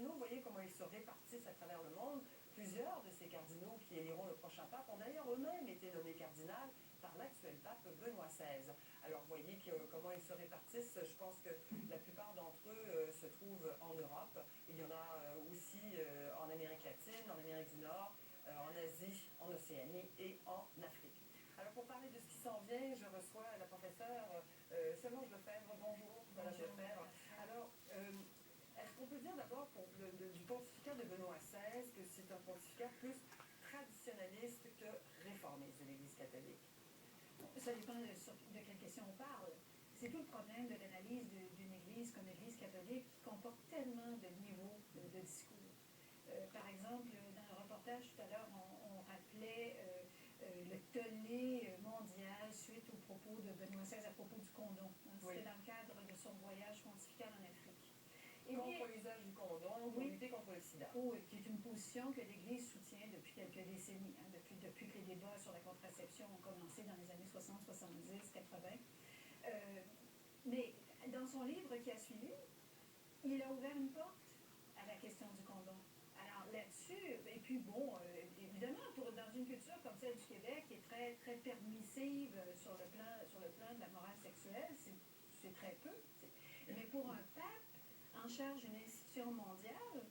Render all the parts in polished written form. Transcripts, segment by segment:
cardinaux, vous voyez comment ils se répartissent à travers le monde. Plusieurs de ces cardinaux qui éliront le prochain pape ont d'ailleurs eux-mêmes été nommés cardinal par l'actuel pape Benoît XVI. Alors vous voyez comment ils se répartissent. Je pense que la plupart d'entre eux se trouvent en Europe. Il y en a aussi en Amérique latine, en Amérique du Nord, en Asie, en Océanie et en Afrique. Alors pour parler de ce qui s'en vient, je reçois la professeure Solange Lefebvre. Bonjour, Madame Lefebvre. Alors, est-ce qu'on peut dire d'abord du pontificat de Benoît XVI que c'est un pontificat plus traditionnaliste que réformiste de l'Église catholique? Ça dépend de quelle question on parle. C'est tout le problème de l'analyse d'une Église comme l'Église catholique qui comporte tellement de niveaux de discours. Par exemple, dans le reportage tout à l'heure, on rappelait le tollé mondial suite aux propos de Benoît XVI à propos du condom. C'était dans le cadre de son voyage pontifical en Afrique. Contre l'usage du condom, pour lutter contre le sida. Qui est une position que l'Église soutient depuis quelques décennies, depuis que les débats sur la contraception ont commencé dans les années 60, 70, 80. Mais dans son livre qui a suivi, il a ouvert une porte à la question du condom. Alors là-dessus, et puis bon, évidemment, dans une culture comme celle du Québec, qui est très, très permissive sur le plan de la morale sexuelle, c'est très peu. Mais pour un pape en charge d'une institution mondiale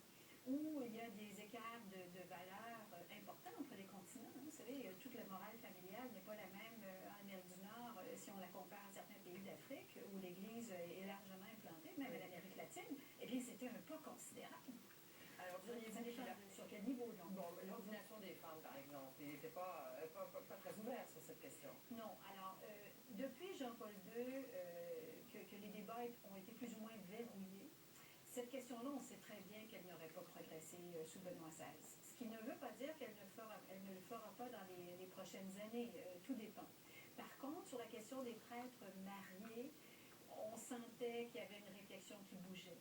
où il y a des écarts de valeurs importants entre les continents. Vous savez, toute la morale familiale n'est pas la même en Amérique du Nord si on la compare à certains pays d'Afrique où l'Église est largement implantée, même à l'Amérique latine. Eh bien, c'était un pas considérable. Alors, diriez-vous sur quel niveau, donc? Bon, l'ordination des femmes, par exemple, il n'était pas très ouvert sur cette question. Non. Alors, depuis Jean-Paul II, que les débats ont été plus ou moins verrouillés, cette question-là, on sait très bien qu'elle n'aurait pas progressé sous Benoît XVI. Ce qui ne veut pas dire qu'elle ne le fera pas dans les prochaines années. Tout dépend. Par contre, sur la question des prêtres mariés, on sentait qu'il y avait une réflexion qui bougeait.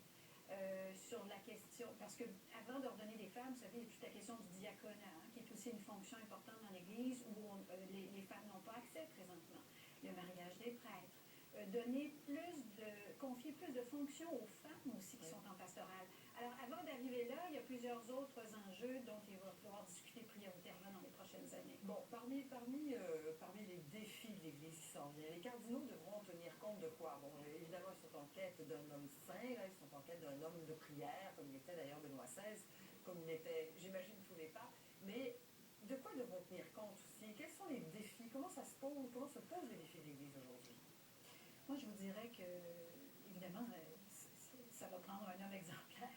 Sur la question, parce que avant d'ordonner des femmes, vous savez, il y a toute la question du diaconat, qui est aussi une fonction importante dans l'Église où les femmes n'ont pas accès présentement. Le mariage des prêtres. Confier plus de fonctions aux femmes aussi qui sont en pastorale. Alors, avant d'arriver là, il y a plusieurs autres enjeux dont il va falloir discuter prioritairement dans les prochaines années. Bon, parmi les défis de l'Église qui s'en vient, les cardinaux devront tenir compte de quoi? Bon, évidemment, ils sont en quête d'un homme saint, là, ils sont en quête d'un homme de prière, comme il était d'ailleurs Benoît XVI, comme il était, j'imagine, tous les papes, mais de quoi devront tenir compte aussi? Quels sont les défis? Comment se posent les défis de l'Église aujourd'hui? Moi, je vous dirais que, évidemment, ça va prendre un homme exemplaire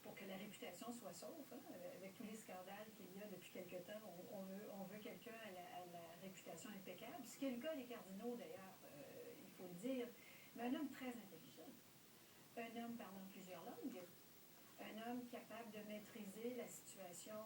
pour que la réputation soit sauve. Avec tous les scandales qu'il y a depuis quelque temps, on veut quelqu'un à la réputation impeccable. Ce qui est le cas des cardinaux, d'ailleurs, il faut le dire. Mais un homme très intelligent, un homme parlant plusieurs langues, un homme capable de maîtriser la situation